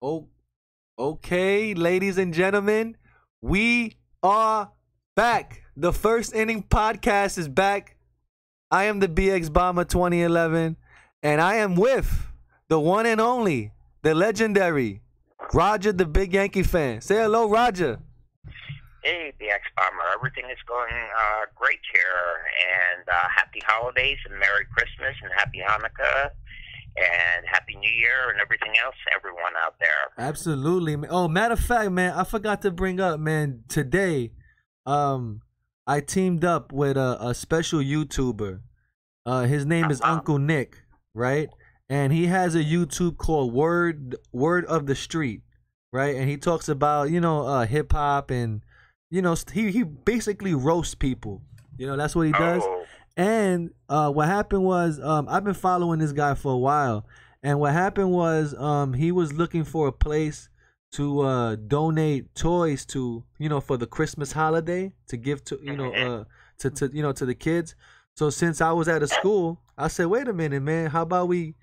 Oh, okay, ladies and gentlemen, we are back. The first inning podcast is back. I am the BX Bomber 2011, and I am with the one and only, the legendary Roger, the big Yankee fan. Say hello, Roger. Hey, the X Bomber. Everything is going great here, and happy holidays, and Merry Christmas, and Happy Hanukkah, and Happy New Year, and everything else, everyone out there. Absolutely. Oh, matter of fact, man, I forgot to bring up, man, today, I teamed up with a special YouTuber. His name is Uncle Nick, right? And he has a YouTube called Word of the Street, right? And he talks about, hip hop and, he basically roasts people. That's what he does. And what happened was, I've been following this guy for a while. And what happened was, he was looking for a place to donate toys to, for the Christmas holiday to give to, to the kids. So since I was at a school, I said, wait a minute, man, how about we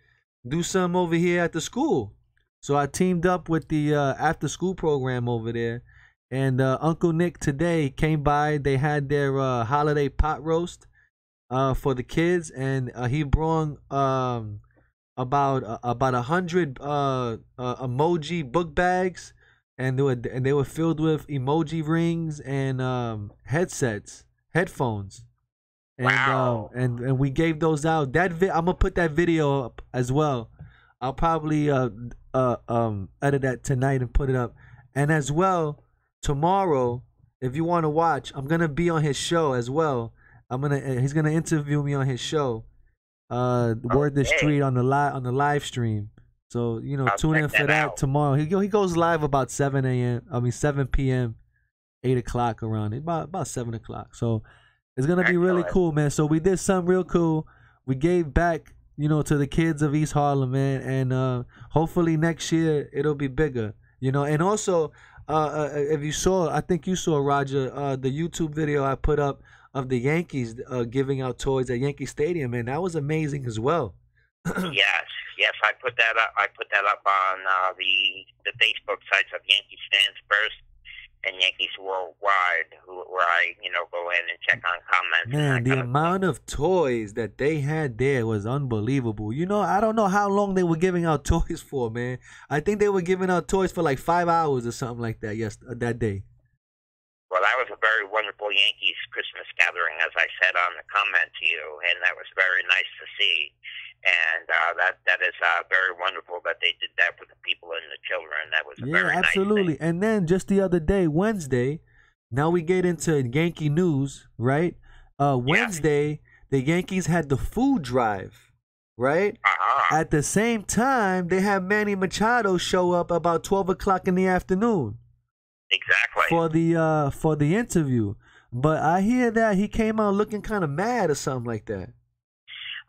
do something over here at the school? So I teamed up with the after school program over there. And Uncle Nick today came by. They had their holiday pot roast for the kids, and he brought about 100 emoji book bags, and they were filled with emoji rings and headphones. And wow. And we gave those out. I'm gonna put that video up as well. I'll probably edit that tonight and put it up. And as well, tomorrow, if you want to watch, I'm gonna be on his show as well. He's gonna interview me on his show. Word the Street on the live stream. So tune in for that tomorrow. He goes live about 7 p.m., 8 o'clock around it, about 7 o'clock. So it's gonna be really cool, man. So we did something real cool. We gave back, to the kids of East Harlem, man, and hopefully next year it'll be bigger, And also, if you saw, I think you saw, Roger, the YouTube video I put up of the Yankees giving out toys at Yankee Stadium, man, that was amazing as well. yes, I put that up. I put that up on the Facebook sites of Yankees Fans First and Yankees Worldwide, where I go in and check on comments. Man, the amount of toys that they had there was unbelievable. I don't know how long they were giving out toys for, man. I think they were giving out toys for like 5 hours or something like that. Yes, that day. Well, that was a very wonderful Yankees Christmas gathering, as I said on the comment to you, and that was very nice to see. And that is very wonderful that they did that for the people and the children. That was a very absolutely. Nice thing. And then just the other day, Wednesday, now we get into Yankee news, right? Wednesday, the Yankees had the food drive, right? At the same time, they had Manny Machado show up about 12 o'clock in the afternoon. Exactly. For the interview. But I hear that he came out looking kind of mad or something like that.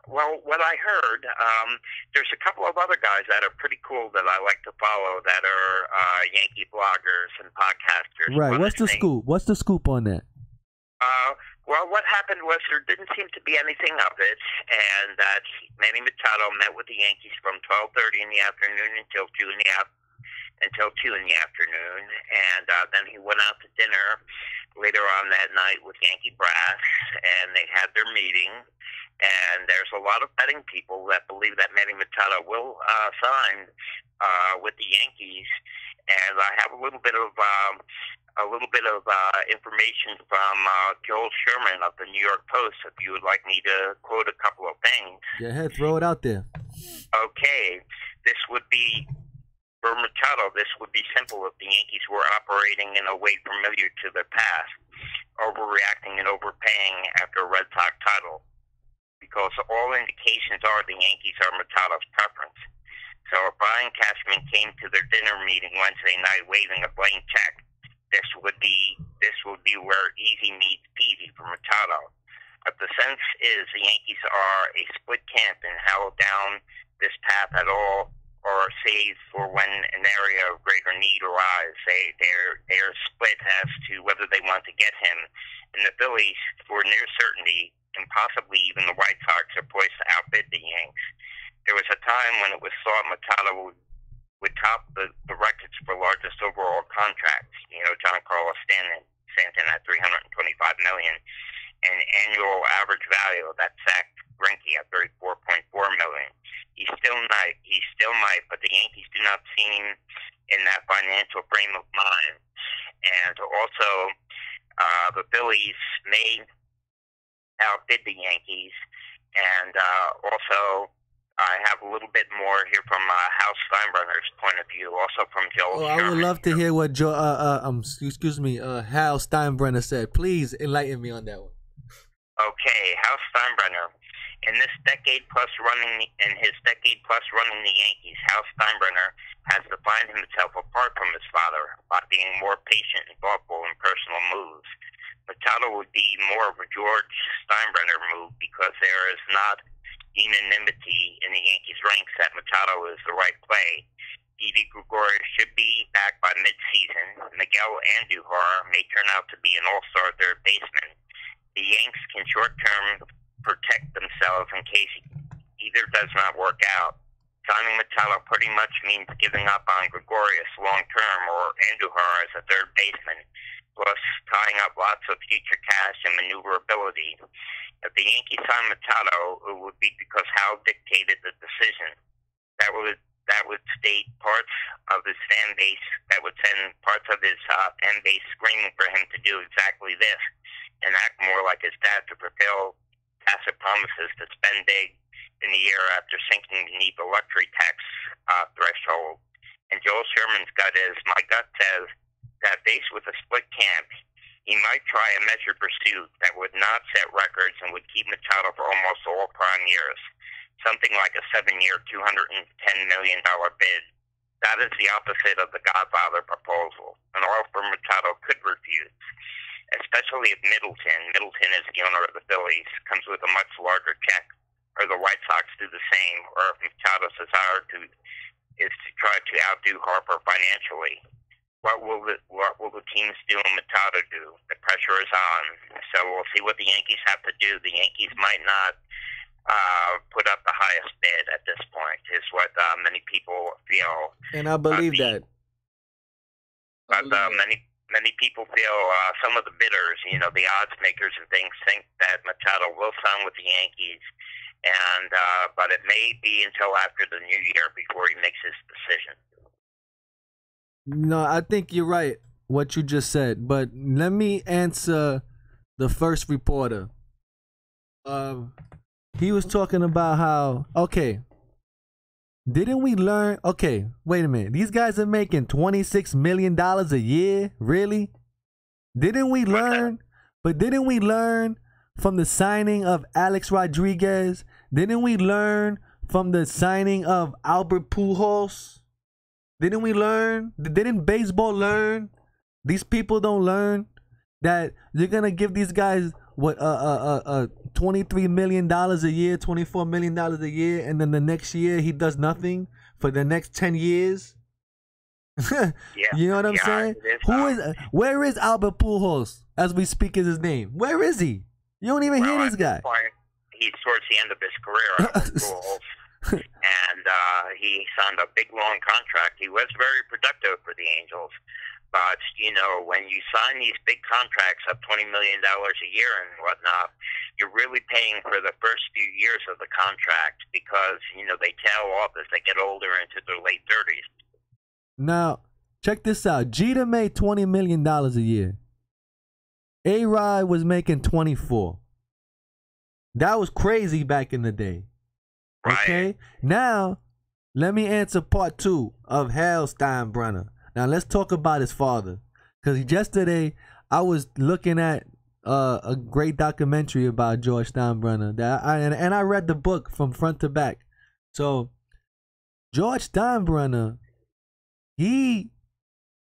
Well, what I heard, there's a couple of other guys that are pretty cool that I like to follow that are Yankee bloggers and podcasters. Right. What's the scoop? What's the scoop on that? Well, what happened was there didn't seem to be anything of it, and that Manny Machado met with the Yankees from 12:30 in the afternoon until 2 in the afternoon, and then he went out to dinner later on that night with Yankee brass, and they had their meeting. And there's a lot of betting people that believe that Manny Machado will sign with the Yankees. And I have a little bit of information from Joel Sherman of the New York Post. If you would like me to quote a couple of things. Go ahead, throw it out there. Okay, this would be for Machado. This would be simple if the Yankees were operating in a way familiar to their past, overreacting and overpaying after a Red Sox title. Because all indications are the Yankees are Machado's preference. So if Brian Cashman came to their dinner meeting Wednesday night waving a blank check, this would be where easy meets peasy for Machado. But the sense is the Yankees are a split camp and how down this path at all, or save for when an area of greater need arrives. They're split as to whether they want to get him. And the Phillies, for near certainty, and possibly even the White Sox, are poised to outbid the Yanks. There was a time when it was thought Machado would top the records for largest overall contracts. John Carlos Stanton at $325 million, and annual average value of that Zach Greinke at $34.4 million. He still might, but the Yankees do not seem in that financial frame of mind. And also, the Phillies may outbid the Yankees, and also I have a little bit more here from Hal Steinbrenner's point of view, also from Joel Sherman. I would love to hear what Hal Steinbrenner said. Please enlighten me on that one. Okay, Hal Steinbrenner. In his decade plus running the Yankees, Hal Steinbrenner has defined himself apart from his father by being more patient and thoughtful in personal moves. Machado would be more of a George Steinbrenner move because there is not unanimity in the Yankees' ranks that Machado is the right play. Didi Gregorius should be back by mid-season. Miguel Andujar may turn out to be an all-star third baseman. The Yanks can short-term protect themselves in case either does not work out. Signing Machado pretty much means giving up on Gregorius long-term or Andujar as a third baseman, plus tying up lots of future cash and maneuverability. If the Yankees sign Machado, it would be because Hal dictated the decision. That would state parts of his fan base, that would send parts of his fan base screaming for him to do exactly this and act more like his dad to fulfill tacit promises to spend big in the year after sinking beneath the luxury tax threshold. And Joel Sherman's gut is, my gut says that faced with a split camp, he might try a measured pursuit that would not set records and would keep Machado for almost all prime years. Something like a 7-year, $210 million bid. That is the opposite of the Godfather proposal. An offer Machado could refuse, especially if Middleton is the owner of the Phillies, comes with a much larger check, or the White Sox do the same, or if Machado's desire is to try to outdo Harper financially. What will the teams do and Machado do? The pressure is on. So we'll see what the Yankees have to do. The Yankees might not put up the highest bid at this point, is what many people feel. And I believe that. But many people feel, some of the bidders, the odds makers and things, think that Machado will sign with the Yankees, and but it may be until after the new year before he makes his decision. No, I think you're right, what you just said, but let me answer the first reporter. He was talking about how, didn't we learn? Okay, wait a minute. These guys are making $26 million a year? Really? Didn't we learn? But didn't we learn from the signing of Alex Rodriguez? Didn't we learn from the signing of Albert Pujols? Didn't we learn? Didn't baseball learn? These people don't learn that you're gonna give these guys what $23 million a year, $24 million a year, and then the next year he does nothing for the next 10 years. You know what I'm saying? Where is Albert Pujols as we speak is his name? Where is he? You don't even hear this guy. He's towards the end of his career, Albert Pujols. And he signed a big, long contract. He was very productive for the Angels. But, when you sign these big contracts of $20 million a year and whatnot, you're really paying for the first few years of the contract because, they tail off as they get older into their late 30s. Now, check this out. Jeter made $20 million a year. A-Rod was making 24. That was crazy back in the day. Right. Okay? Now, let me answer part 2 of Hal Steinbrenner. Now, let's talk about his father. Because yesterday, I was looking at a great documentary about George Steinbrenner. And I read the book from front to back. So, George Steinbrenner, he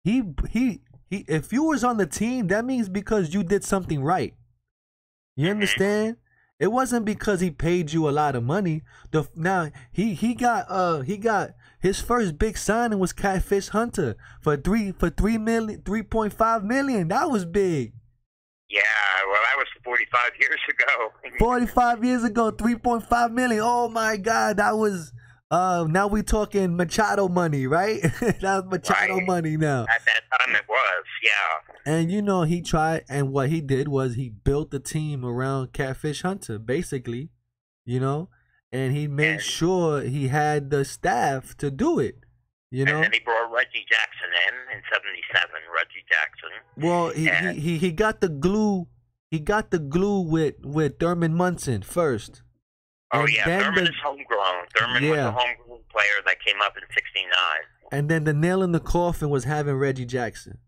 if you was on the team, that means because you did something right. You understand? It wasn't because he paid you a lot of money. Now he got his first big signing was Catfish Hunter for $3.5 million. That was big. Yeah, well, that was 45 years ago. 45 years ago, $3.5 million. Oh my God, that was Now we talking Machado money, right? That's Machado money now. At that time it was, yeah. And you know, he tried, and what he did was he built the team around Catfish Hunter, basically, you know, and he made sure he had the staff to do it, you know. And then he brought Reggie Jackson in '77. Reggie Jackson. Well, he got the glue. He got the glue with Thurman Munson first. Oh, and yeah, Thurman is homegrown. Thurman was a homegrown player that came up in '69. And then the nail in the coffin was having Reggie Jackson.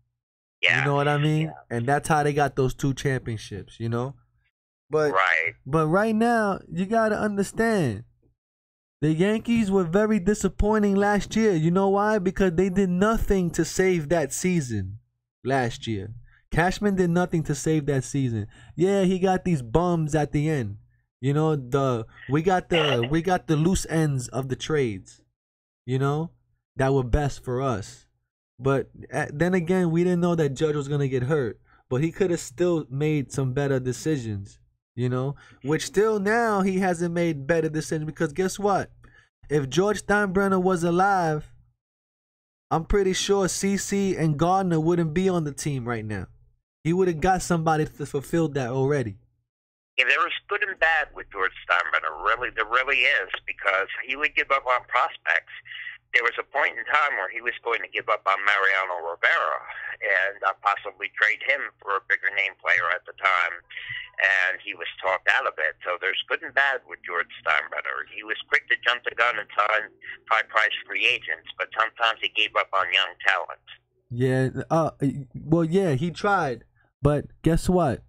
Yeah. You know what I mean? Yeah. And that's how they got those 2 championships, you know? But right now, you got to understand, the Yankees were very disappointing last year. You know why? Because they did nothing to save that season last year. Cashman did nothing to save that season. Yeah, he got these bums at the end. You know, we got the loose ends of the trades, you know, that were best for us. But then again, we didn't know that Judge was going to get hurt. But he could have still made some better decisions, you know, which still now he hasn't made better decisions because guess what? If George Steinbrenner was alive, I'm pretty sure CC and Gardner wouldn't be on the team right now. He would have got somebody to fulfill that already. Yeah, there was good and bad with George Steinbrenner. There really is, because he would give up on prospects. There was a point in time where he was going to give up on Mariano Rivera and possibly trade him for a bigger name player at the time, and he was talked out of it. So there's good and bad with George Steinbrenner. He was quick to jump the gun and sign high-priced free agents, but sometimes he gave up on young talent. Yeah, well, yeah, he tried, but guess what?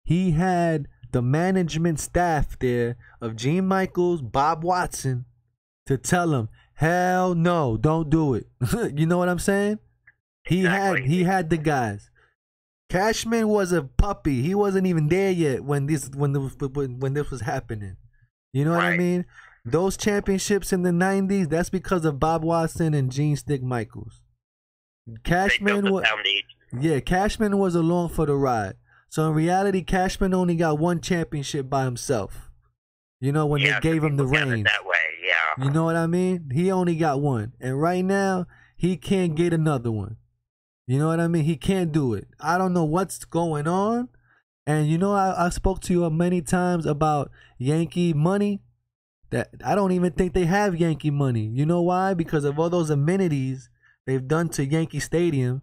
He had the management staff there of Gene Michaels, Bob Watson, to tell him, hell no, don't do it. You know what I'm saying? He had the guys. Cashman was a puppy. He wasn't even there yet when this was happening. You know what I mean? Those championships in the 90s, that's because of Bob Watson and Gene Stick Michaels. Cashman was along for the ride. So in reality, Cashman only got 1 championship by himself. You know, when they gave him the reins. That way, yeah. You know what I mean? He only got 1. And right now, he can't get another one. You know what I mean? He can't do it. I don't know what's going on. And you know, I spoke to you many times about Yankee money. That I don't even think they have Yankee money. You know why? Because of all those amenities they've done to Yankee Stadium.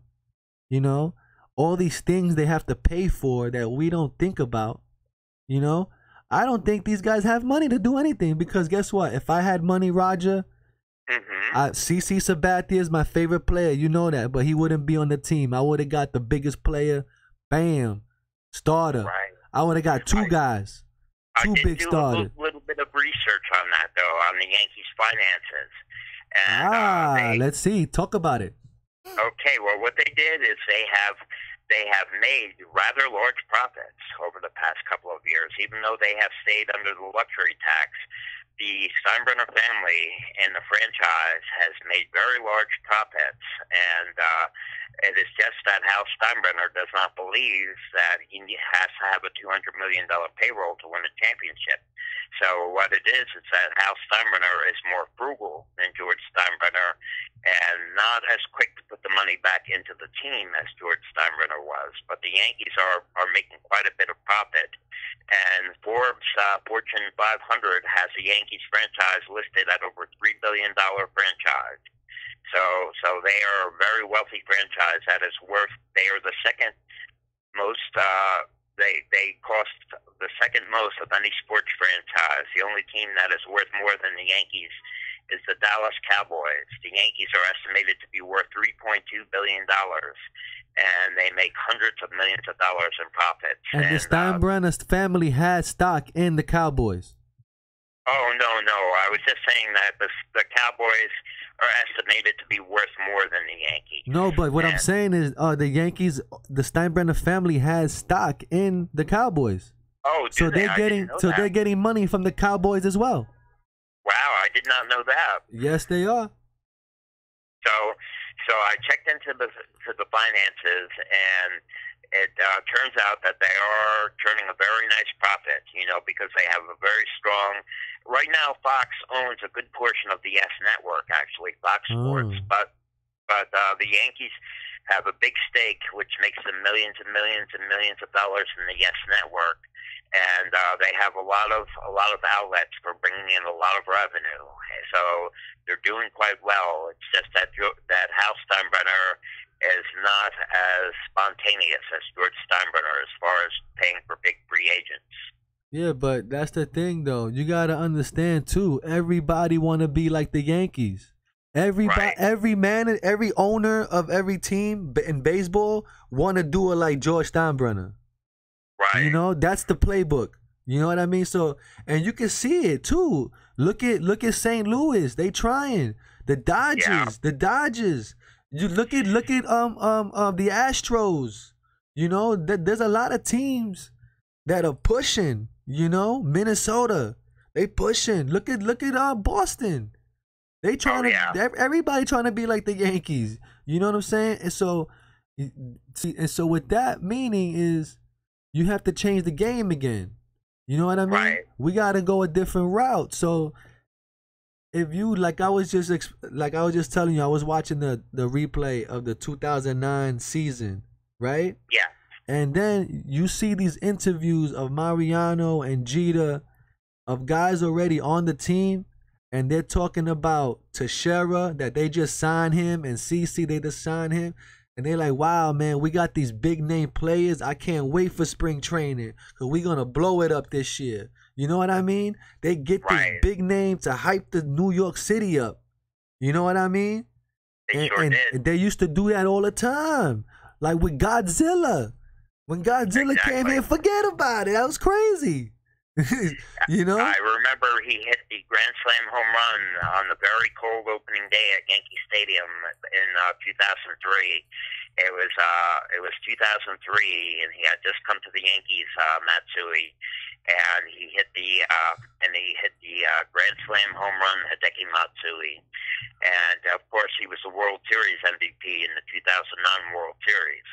You know? All these things they have to pay for that we don't think about. You know? I don't think these guys have money to do anything, because guess what? If I had money, Roger, CC Sabathia is my favorite player. You know that, but he wouldn't be on the team. I would have got the biggest player, bam, starter. Right. I would have got 2 guys, 2 big starters. I did do a little bit of research on that, though, on the Yankees' finances. And, let's see. Talk about it. Okay, well, what they did is they have made rather large profits over the past couple of years, even though they have stayed under the luxury tax. The Steinbrenner family and the franchise has made very large profits, and it is just that Hal Steinbrenner does not believe that he has to have a $200 million payroll to win a championship. So what it is that Hal Steinbrenner is more frugal than George Steinbrenner and not as quick to put the money back into the team as George Steinbrenner was. But the Yankees are making quite a bit of profit. And Forbes Fortune 500 has the Yankees franchise listed at over $3 billion franchise. So they are a very wealthy franchise that is worth. They are the second most. They cost the second most of any sports franchise. The only team that is worth more than the Yankees is the Dallas Cowboys. The Yankees are estimated to be worth $3.2 billion, and they make hundreds of millions of dollars in profits. And the Steinbrenner family had stock in the Cowboys. Oh, no. I was just saying that the Cowboys are estimated to be worth more than the Yankees. No, but what I'm saying is the Yankees, the Steinbrenner family has stock in the Cowboys. Oh, so they're getting money from the Cowboys as well. Wow, I did not know that. Yes, they are. So I checked into the finances, and it turns out that they are turning a very nice profit, because they have a very strong. Right now, Fox owns a good portion of the Yes Network, actually, Fox Sports, but the Yankees have a big stake, which makes them millions and millions and millions of dollars in the Yes Network, and they have a lot of outlets for bringing in a lot of revenue. So they're doing quite well. It's just that Hal Steinbrenner is not as spontaneous as George Steinbrenner as far as paying for big free agents. Yeah, but that's the thing, though. You gotta understand too. Everybody want to be like the Yankees. Everybody, every man, every owner of every team in baseball want to do it like George Steinbrenner. Right. That's the playbook. You know what I mean? So, and you can see it too. Look at St. Louis. They trying. The Dodgers. The Dodgers. You look at the Astros. There's a lot of teams that are pushing. Minnesota. They pushing. Look at Boston. They trying everybody trying to be like the Yankees. You know what I'm saying? And so with that meaning is you have to change the game again. You know what I mean? Right. We got to go a different route. So if you like I was just telling you, I was watching the replay of the 2009 season, right? Yeah. And then you see these interviews of Mariano and Jeter, of guys already on the team. And they're talking about Teixeira, that they just signed him, and CC, they just signed him. And they're like, wow, man, we got these big name players. I can't wait for spring training because we're going to blow it up this year. You know what I mean? They get this big name to hype the New York City up. You know what I mean? They sure did. And they used to do that all the time. Like with Godzilla. When Godzilla came here, forget about it. That was crazy. I remember he hit the Grand Slam home run on the very cold opening day at Yankee Stadium in 2003. It was 2003, and he had just come to the Yankees, Matsui, and he hit the Grand Slam home run, Hideki Matsui, and of course he was the World Series MVP in the 2009 World Series.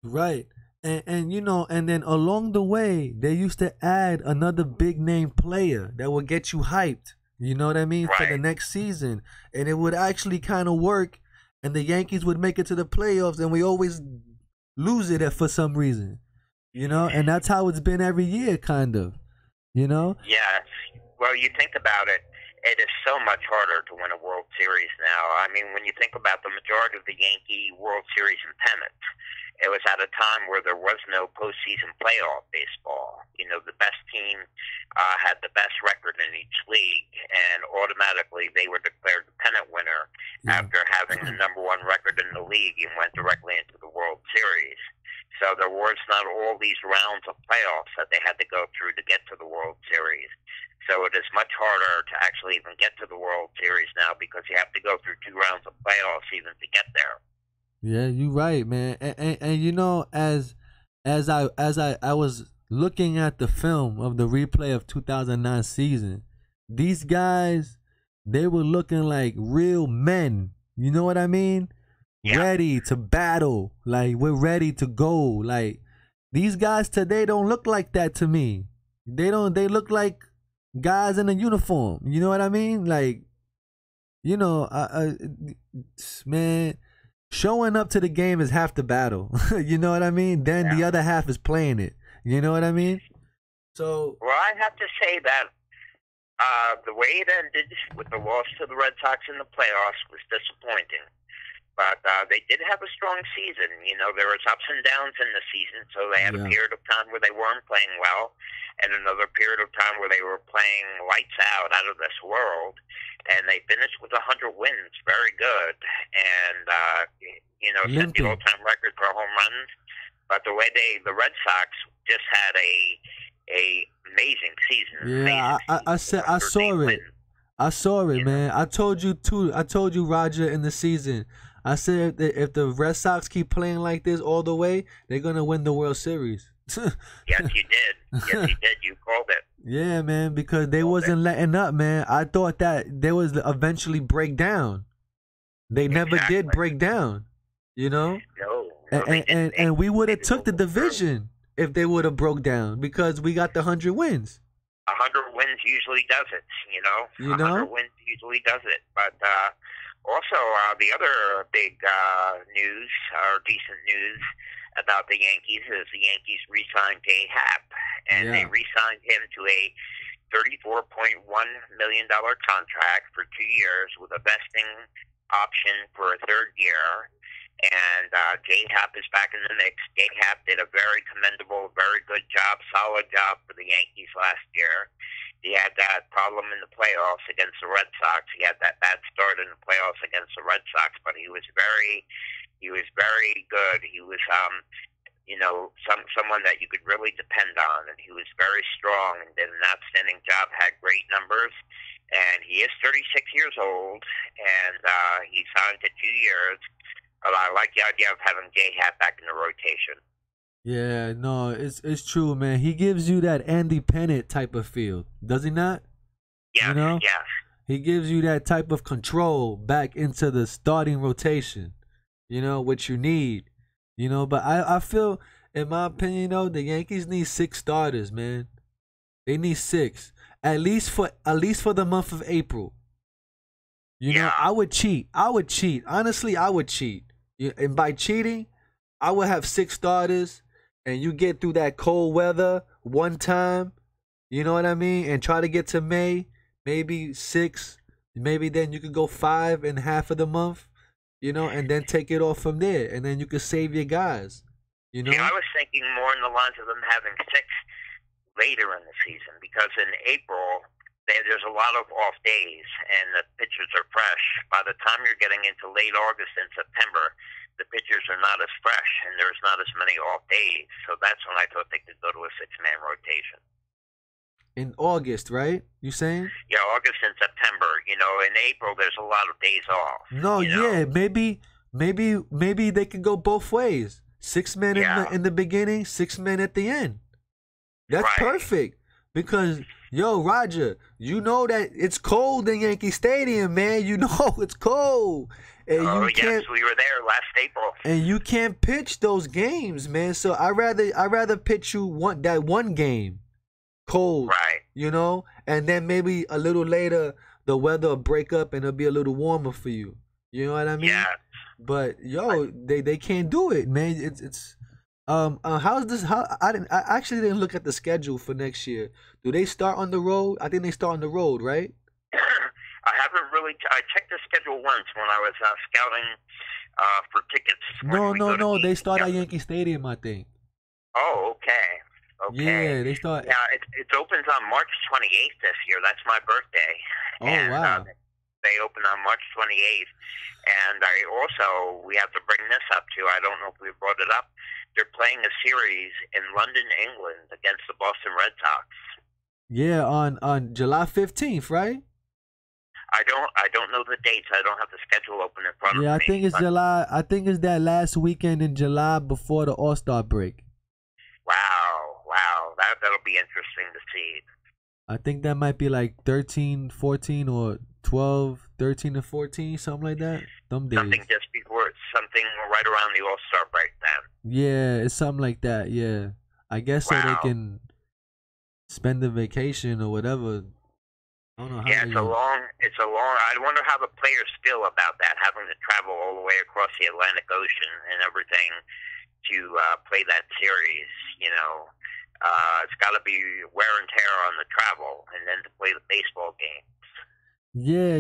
Right. And and then along the way, they used to add another big name player that would get you hyped, you know what I mean, for the next season. And it would actually kind of work, and the Yankees would make it to the playoffs, and we always lose it for some reason, and that's how it's been every year, kind of, Yes. Well, you think about it, it is so much harder to win a World Series now. I mean, when you think about the majority of the Yankee World Series in pennants, it was at a time where there was no postseason playoff baseball. The best team had the best record in each league, and automatically they were declared the pennant winner after having the number one record in the league and went directly into the World Series. So there was not all these rounds of playoffs that they had to go through to get to the World Series. So it is much harder to actually even get to the World Series now because you have to go through 2 rounds of playoffs even to get there. Yeah, you're right, man. And as I was looking at the film of the replay of 2009 season, these guys, they were looking like real men. You know what I mean? Yeah. Ready to battle. Like, we're ready to go. Like, these guys today don't look like that to me. They look like guys in a uniform. You know what I mean? Like, man, showing up to the game is half the battle. You know what I mean? Then the other half is playing it. You know what I mean? So, well, I have to say that the way it ended with the loss to the Red Sox in the playoffs was disappointing. But they did have a strong season. There was ups and downs in the season. So they had a period of time where they weren't playing well, and another period of time where they were playing lights out of this world. And they finished with 100 wins, very good. And set the all-time record for home runs. But the way the Red Sox just had a amazing season. Yeah, I saw it. I saw it, man. I told you too. I told you, Roger, in the season. I said if the Red Sox keep playing like this all the way, they're gonna win the World Series. Yes, you did. Yes, you did. You called it. Yeah, man, because they wasn't letting up, man. I thought that they was eventually break down. They never did break down. No, So And we would have took the division if they would have broke down because we got the 100 wins. 100 wins usually does it, you know. 100 wins usually does it. But also, the other big news, or decent news, about the Yankees is the Yankees re-signed Jay Happ. And they re-signed him to a $34.1 million contract for 2 years with a vesting option for a third year. And Jay Happ is back in the mix. Jay Happ did a very commendable, very good job, solid job for the Yankees last year. He had that problem in the playoffs against the Red Sox. He had that bad start in the playoffs against the Red Sox, but he was very good. He was, someone that you could really depend on, and he was very strong and did an outstanding job. Had great numbers, and he is 36 years old, and he signed to 2 years. But I like the idea of having Jay Happ back in the rotation. Yeah, no, it's true, man. He gives you that Andy Pettitte type of feel, does he not? Yeah, yes. He gives you that type of control back into the starting rotation, which you need, But I feel, in my opinion, though, the Yankees need 6 starters, man. They need 6, at least for the month of April. I would cheat. Honestly, I would cheat. And by cheating, I would have 6 starters, and you get through that cold weather one time, you know what I mean? And try to get to May, maybe 6, maybe then you could go 5 in half of the month, and then take it off from there, and then you could save your guys, I was thinking more in the lines of them having 6 later in the season, because in April there's a lot of off days, and the pitchers are fresh. By the time you're getting into late August and September, the pitchers are not as fresh, and there's not as many off days. So that's when I thought they could go to a 6-man rotation. In August, right? You saying? Yeah, August and September. In April, there's a lot of days off. No, yeah, maybe they could go both ways. 6 men in the beginning, 6 men at the end. That's perfect. Because, Roger, you know that it's cold in Yankee Stadium, man. You know it's cold. And yes, we were there last April. And you can't pitch those games, man. So I rather pitch you that one game cold, right? And then maybe a little later the weather will break up and it'll be a little warmer for you. You know what I mean? Yeah. But they can't do it, man. It's how's this? I actually didn't look at the schedule for next year. Do they start on the road? I think they start on the road, right? I haven't really. I checked the schedule once when I was scouting for tickets. No. They start at Yankee Stadium, I think. Oh, okay. Yeah, they start. Yeah, it opens on March 28th this year. That's my birthday. Oh, wow. They open on March 28th. And we have to bring this up too. I don't know if we brought it up. They're playing a series in London, England against the Boston Red Sox. Yeah, on July 15th, right? I don't know the dates. I don't have the schedule open in front of me. Yeah, I think it's July. I think it's that last weekend in July before the All-Star break. Wow. That'll be interesting to see. I think that might be like 13, 14, or 12, 13 to 14, something like that. Something just before, something right around the All-Star break then. Yeah, it's something like that, yeah. I guess so they can spend the vacation or whatever. I don't know how. Yeah, it's a long. I wonder how the players feel about that, having to travel all the way across the Atlantic Ocean and everything to play that series. It's got to be wear and tear on the travel, and then to play the baseball game. Yeah,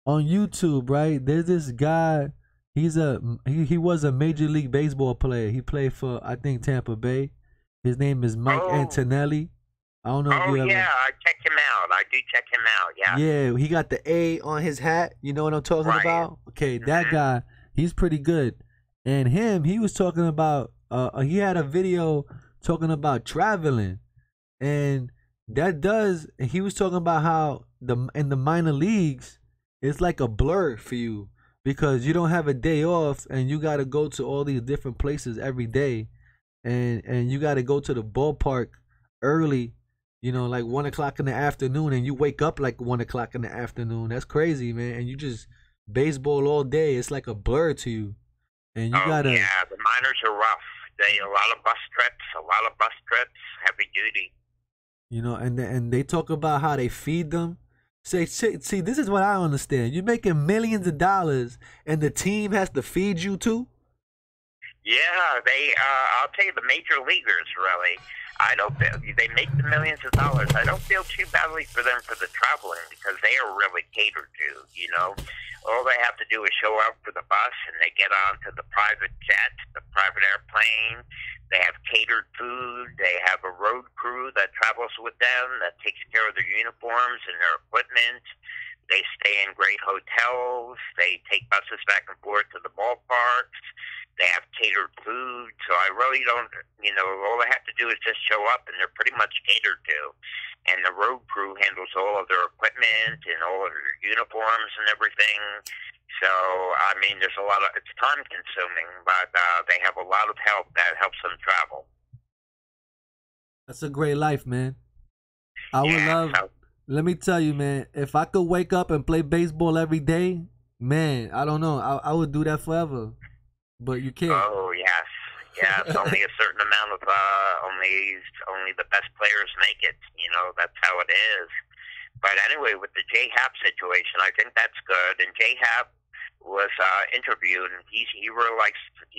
on YouTube, right? There's this guy. He was a Major League Baseball player. He played for, I think, Tampa Bay. His name is Mike Antonelli. I don't know if you ever. Yeah, I check him out. I do check him out. Yeah. Yeah, he got the A on his hat. You know what I'm talking about? Okay, that guy, he's pretty good. And he was talking about. He had a video talking about traveling, and he was talking about how in the minor leagues it's like a blur for you because you don't have a day off and you got to go to all these different places every day, and you got to go to the ballpark early, like 1 o'clock in the afternoon, and you wake up like 1 o'clock in the afternoon. That's crazy, man. And you just baseball all day. It's like a blur to you. and you Oh gotta. yeah, the miners are rough. A lot of bus trips, heavy duty. You know, and they talk about how they feed them. See, this is what I understand. You're making millions of dollars, and the team has to feed you too. Yeah, I'll tell you, the major leaguers really. I don't feel they make the millions of dollars. I don't feel too badly for them for the traveling because they are really catered to. You know, all they have to do is show up for the bus and they get onto the private jet, the private airplane. They have catered food. They have a road crew that travels with them that takes care of their uniforms and their equipment. They stay in great hotels. They take buses back and forth to the ballparks. They have catered food, so I really don't, all they have to do is just show up, and they're pretty much catered to. And the road crew handles all of their equipment and all of their uniforms and everything. So, I mean, it's time-consuming, but they have a lot of help that helps them travel. That's a great life, man. I would love, let me tell you, man, if I could wake up and play baseball every day, man, I don't know, I would do that forever. But you can't. Oh yes, only a certain amount of only the best players make it. That's how it is. But anyway, with the J Happ situation, I think that's good. And J Happ was interviewed, and he really likes the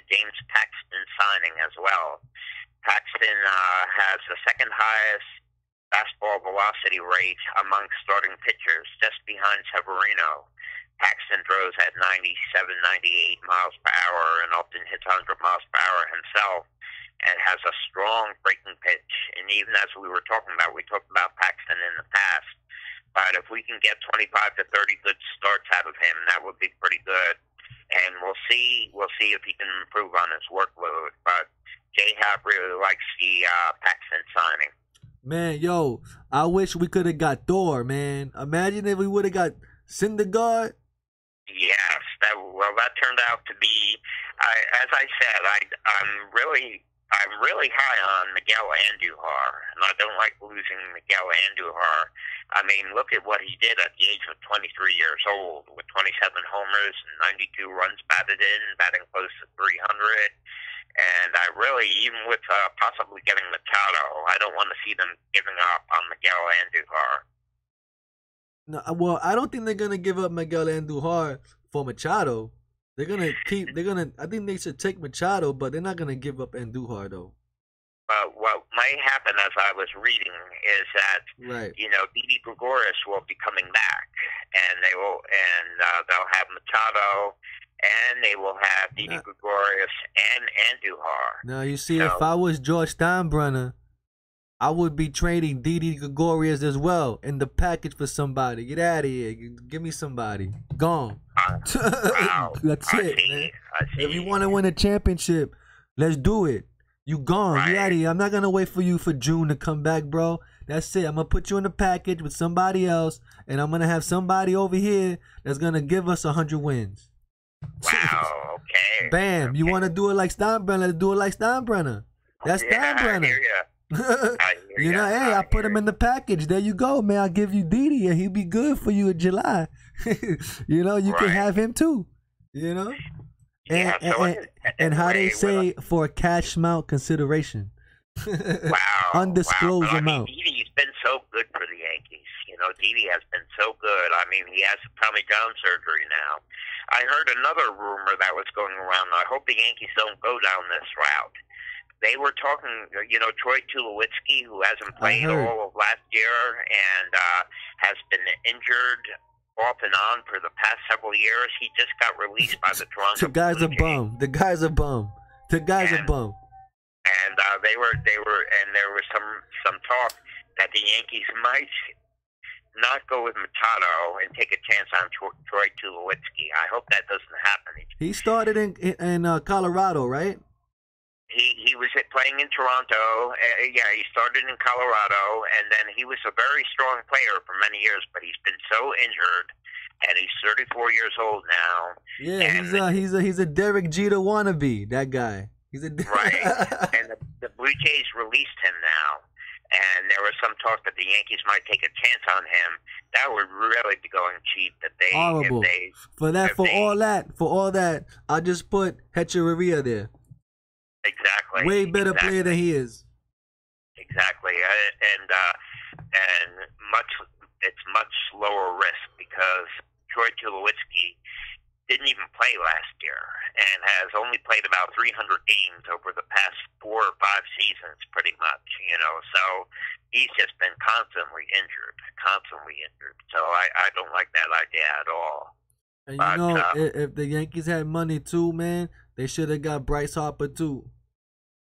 James Paxton signing as well. Paxton has the second highest fastball velocity rate among starting pitchers, just behind Severino. Paxton throws at 97, 98 miles per hour and often hits 100 miles per hour himself and has a strong breaking pitch. And even as we talked about Paxton in the past. But if we can get 25 to 30 good starts out of him, that would be pretty good. And we'll see if he can improve on his workload. But J-Hap really likes the Paxton signing. Man, yo, I wish we could have got Thor, man. Imagine if we would have got Syndergaard. Yes, that turned out to be, as I said, I'm really high on Miguel Andujar, and I don't like losing Miguel Andujar. I mean, look at what he did at the age of 23 years old with 27 homers and 92 runs batted in, batting close to 300. And I really, even with possibly getting Machado, I don't want to see them giving up on Miguel Andujar. No, well, I don't think they're gonna give up Miguel Andujar for Machado. I think they should take Machado, but they're not gonna give up Andujar though. What may happen, as I was reading, is that Didi Gregorius will be coming back, and they'll have Machado, and they will have Didi Gregorius and Andujar. Now you see, if I was George Steinbrenner, I would be trading Didi Gregorius as well in the package for somebody. Get out of here. Give me somebody. Gone. Wow. That's it, man. If you want to win a championship, let's do it. You gone. Right. Get out of here. I'm not going to wait for you for June to come back, bro. That's it. I'm going to put you in the package with somebody else, and I'm going to have somebody over here that's going to give us 100 wins. Wow. Okay. Bam. Okay. You want to do it like Steinbrenner? Let's do it like Steinbrenner. That's Steinbrenner. I hear ya. I put him in the package. There you go, man. I'll give you Didi, and he'll be good for you in July. You can have him too. And how they say for a cash amount consideration. Wow. Undisclosed amount. Didi's been so good for the Yankees. Didi has been so good. I mean, he has Tommy John surgery now. I heard another rumor that was going around. I hope the Yankees don't go down this route. They were talking, Troy Tulowitzki, who hasn't played all of last year and has been injured off and on for the past several years. He just got released by the Toronto The guy's a bum. The guy's a bum. And there was some talk that the Yankees might not go with Machado and take a chance on Troy Tulowitzki. I hope that doesn't happen. He started in Colorado, right? He was playing in Toronto. He started in Colorado, and then he was a very strong player for many years, but he's been so injured, and he's 34 years old now. Yeah, he's a Derek Jeter wannabe, that guy. Right. And the Blue Jays released him now. and there was some talk that the Yankees might take a chance on him. That would really be going cheap. Horrible. For all that, I just put Hechavarria there. Exactly. Way better player than he is. Exactly, and it's much lower risk because Troy Tulowitzki didn't even play last year and has only played about 300 games over the past 4 or 5 seasons, pretty much. So he's just been constantly injured. So I don't like that idea at all. And if the Yankees had money too, man, they should have got Bryce Harper too.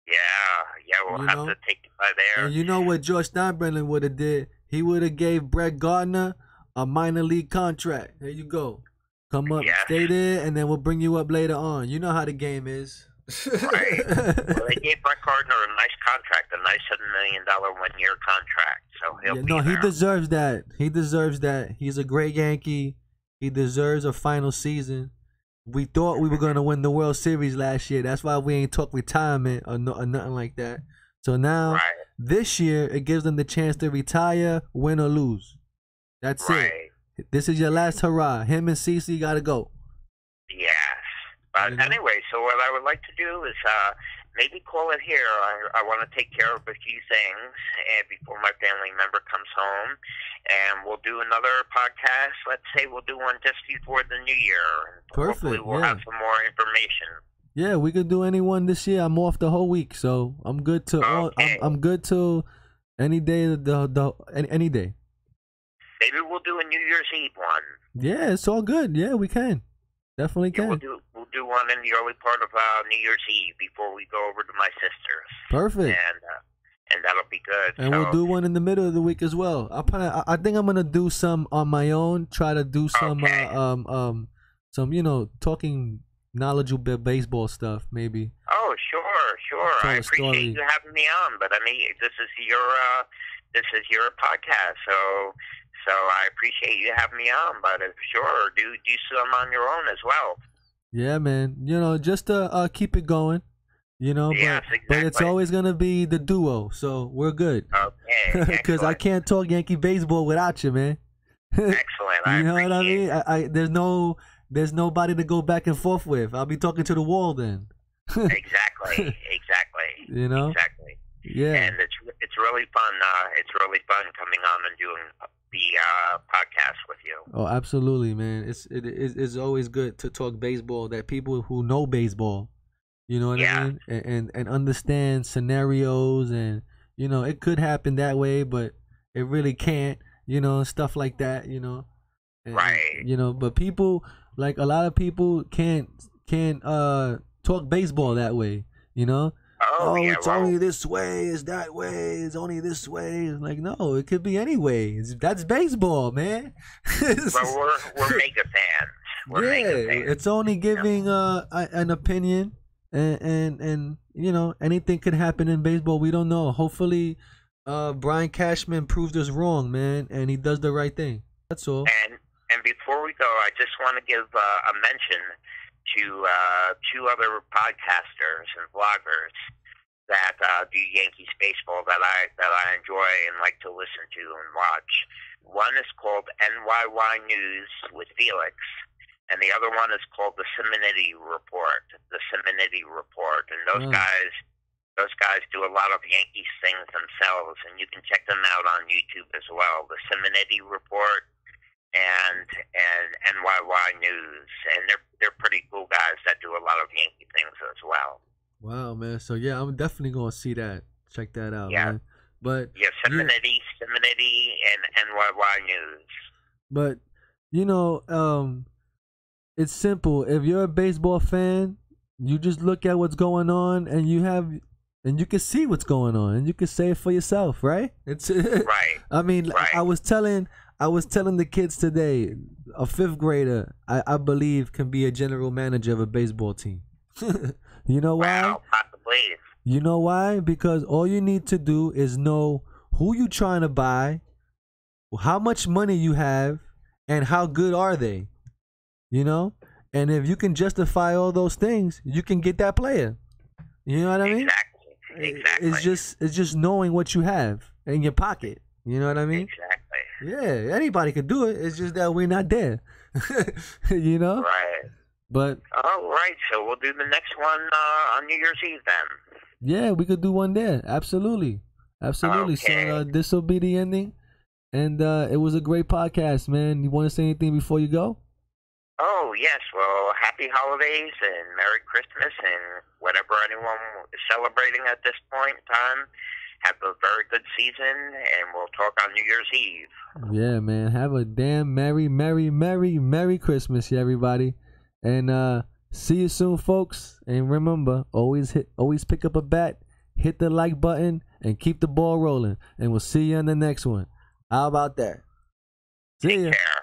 Yeah, we'll have to take it by there. And you know what George Steinbrenner would have did? He would have gave Brett Gardner a minor league contract. There you go. Come up, stay there, and then we'll bring you up later on. You know how the game is. Right. Well, they gave Brett Gardner a nice contract, a nice $7 million 1-year contract. So he'll be there. He deserves that. He deserves that. He's a great Yankee. He deserves a final season. We thought we were going to win the World Series last year. That's why we ain't talk retirement or nothing like that. So now, this year, it gives them the chance to retire, win or lose. That's it. This is your last hurrah. Him and CeCe got to go. Yes. But anyway, so what I would like to do is maybe call it here. I want to take care of a few things before my family member comes home. And we'll do another podcast. Let's say we'll do one just before the new year. Perfect. Hopefully we'll have some more information. Yeah, we could do any one this year. I'm off the whole week, so I'm good to I'm good to any day any day. Maybe we'll do a New Year's Eve one. Yeah, it's all good. Yeah, we can. Definitely can. We'll do one in the early part of New Year's Eve before we go over to my sister's. Perfect. And that'll be good. And we'll do one in the middle of the week as well. I think I'm gonna do some on my own. Try to do some talking knowledgeable baseball stuff maybe. Oh, sure. I appreciate you having me on, but I mean this is your podcast, so I appreciate you having me on. But sure, do some on your own as well. Yeah, man. Just to keep it going. Yes, exactly. But it's always gonna be the duo, so we're good. Okay. Because I can't talk Yankee baseball without you, man. Excellent. You know what I mean? There's nobody to go back and forth with. I'll be talking to the wall then. Exactly. Exactly. Yeah. And it's really fun. It's really fun coming on and doing the podcast with you. Oh, absolutely, man. It's always good to talk baseball. That people who know baseball, you know what I mean, and understand scenarios, and it could happen that way, but it really can't. Stuff like that. And, right. But people, like a lot of people, can't talk baseball that way. It's only this way, it's that way, it's only this way. It's like, no, it could be any way. That's baseball, man. But we're mega fans. Mega fans. It's only giving an opinion, and anything could happen in baseball. We don't know. Hopefully, Brian Cashman proved us wrong, man, and he does the right thing. That's all. And before we go, I just want to give a mention to 2 other podcasters and bloggers that do Yankees baseball that I enjoy and like to listen to and watch. One is called NYY News with Felix, and the other one is called the Simonetti Report. And those guys do a lot of Yankees things themselves, and you can check them out on YouTube as well. The Simonetti Report and NYY News, and they're pretty cool guys that do a lot of Yankee things as well. Wow, man. So yeah, I'm definitely gonna see that. Check that out, man. But Simonetti, and NYY News. But it's simple. If you're a baseball fan, you just look at what's going on, and you can see what's going on, and you can say it for yourself, right? It's right. I mean, right. I was telling the kids today, a 5th grader, I believe, can be a general manager of a baseball team. You know why? Wow, possibly. You know why? Because all you need to do is know who you're trying to buy, how much money you have, and how good are they. And if you can justify all those things, you can get that player. You know what I mean? Exactly. It's just knowing what you have in your pocket. You know what I mean? Exactly. Yeah, anybody could do it. It's just that we're not there. You know? Right. But all right, so we'll do the next one on New Year's Eve then. yeah, we could do one there. Absolutely. Okay. So this will be the ending. And it was a great podcast, man. You want to say anything before you go? Oh, yes. Well, happy holidays and Merry Christmas and whatever anyone is celebrating at this point in time. Have a very good season, and we'll talk on New Year's Eve. Yeah, man. Have a damn Merry Christmas, everybody. And see you soon, folks. And remember, always pick up a bat, hit the like button, and keep the ball rolling. And we'll see you on the next one. How about that? See ya. Take care.